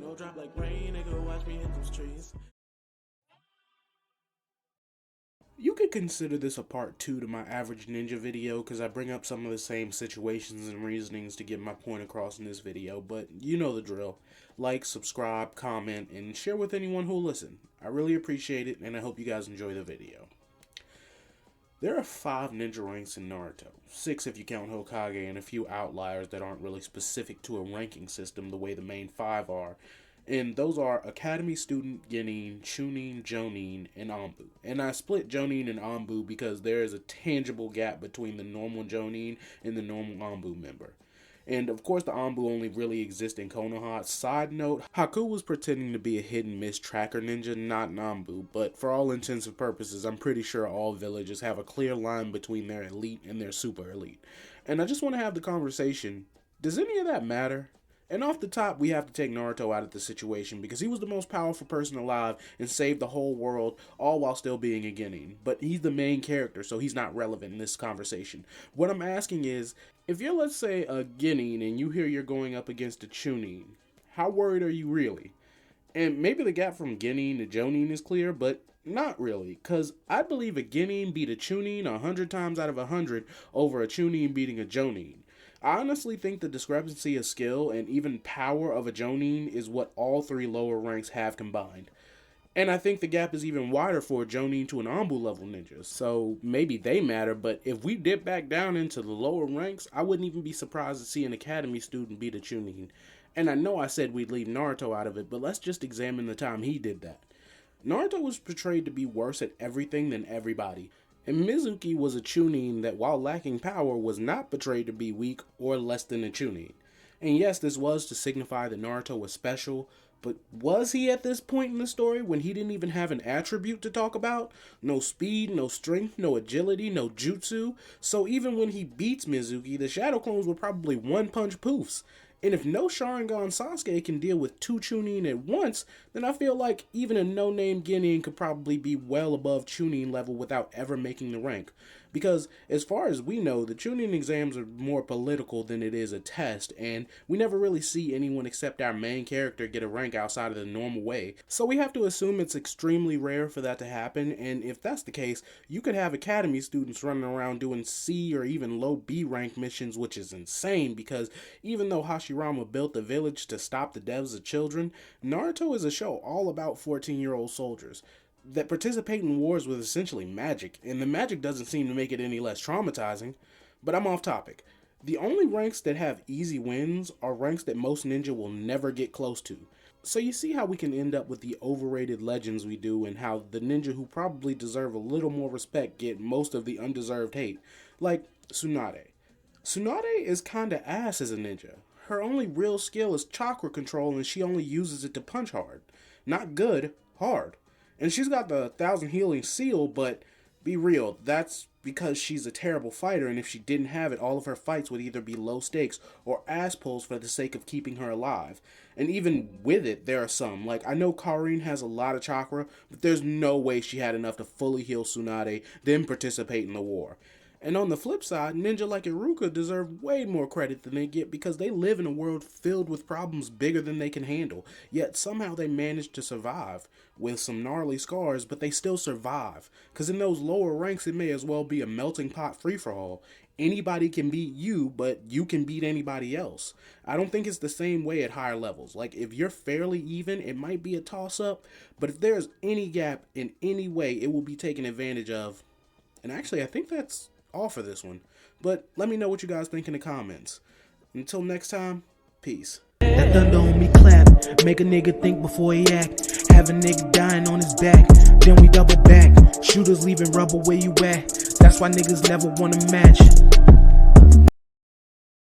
Go drop like rain, nigga, watch me hit those trees. You could consider this a part 2 to my average ninja video, because I bring up some of the same situations and reasonings to get my point across in this video, but you know the drill. Like, subscribe, comment, and share with anyone who'll listen. I really appreciate it, and I hope you guys enjoy the video. There are 5 ninja ranks in Naruto, 6 if you count Hokage, and a few outliers that aren't really specific to a ranking system the way the main 5 are. And those are Academy Student, Genin, Chunin, Jonin, and Anbu. And I split Jonin and Anbu because there is a tangible gap between the normal Jonin and the normal Anbu member. And of course the Anbu only really exists in Konoha. Side note, Haku was pretending to be a hidden miss tracker ninja, not an Anbu, but for all intents and purposes, I'm pretty sure all villages have a clear line between their elite and their super elite. And I just want to have the conversation, does any of that matter? And off the top, we have to take Naruto out of the situation because he was the most powerful person alive and saved the whole world, all while still being a Genin. But he's the main character, so he's not relevant in this conversation. What I'm asking is, if you're, let's say, a Genin and you hear you're going up against a Chunin, how worried are you really? And maybe the gap from Genin to Jonin is clear, but not really, because I believe a Genin beat a Chunin 100 times out of 100 over a Chunin beating a Jonin. I honestly think the discrepancy of skill and even power of a Jonin is what all 3 lower ranks have combined. And I think the gap is even wider for a Jonin to an Anbu level ninja, so maybe they matter, but if we dip back down into the lower ranks, I wouldn't even be surprised to see an Academy student beat a Chunin. And I know I said we'd leave Naruto out of it, but let's just examine the time he did that. Naruto was portrayed to be worse at everything than everybody. And Mizuki was a Chunin that, while lacking power, was not portrayed to be weak or less than a Chunin. And yes, this was to signify that Naruto was special, but was he at this point in the story when he didn't even have an attribute to talk about? No speed, no strength, no agility, no jutsu. So even when he beats Mizuki, the Shadow Clones were probably one-punch poofs. And if no Sharingan Sasuke can deal with 2 Chunin at once, then I feel like even a no-name Genin could probably be well above Chunin level without ever making the rank. Because as far as we know, the Chunin exams are more political than it is a test, and we never really see anyone except our main character get a rank outside of the normal way. So we have to assume it's extremely rare for that to happen, and if that's the case, you could have Academy students running around doing C or even low B rank missions, which is insane because even though Hashirama built the village to stop the deaths of children, Naruto is a show all about 14-year-old soldiers that participate in wars with essentially magic, and the magic doesn't seem to make it any less traumatizing. But I'm off topic. The only ranks that have easy wins are ranks that most ninja will never get close to. So you see how we can end up with the overrated legends we do, and how the ninja who probably deserve a little more respect get most of the undeserved hate. Like Tsunade. Tsunade is kinda ass as a ninja. Her only real skill is chakra control, and she only uses it to punch hard. Not good, hard. And she's got the 1,000 healing seal, but be real, that's because she's a terrible fighter, and if she didn't have it, all of her fights would either be low stakes or ass pulls for the sake of keeping her alive. And even with it, there are some. Like, I know Karin has a lot of chakra, but there's no way she had enough to fully heal Tsunade, then participate in the war. And on the flip side, ninja like Iruka deserve way more credit than they get because they live in a world filled with problems bigger than they can handle, yet somehow they manage to survive, with some gnarly scars, but they still survive, because in those lower ranks it may as well be a melting pot free-for-all. Anybody can beat you, but you can beat anybody else. I don't think it's the same way at higher levels. Like, if you're fairly even, it might be a toss-up, but if there's any gap in any way, it will be taken advantage of. And actually, I think that's all for this one, but let me know what you guys think in the comments. Until next time, peace. That thunder on me clap, make a nigga think before he act. Have a nigga dying on his back, then we double back. Shooters leaving rubber where you at, that's why niggas never wanna match.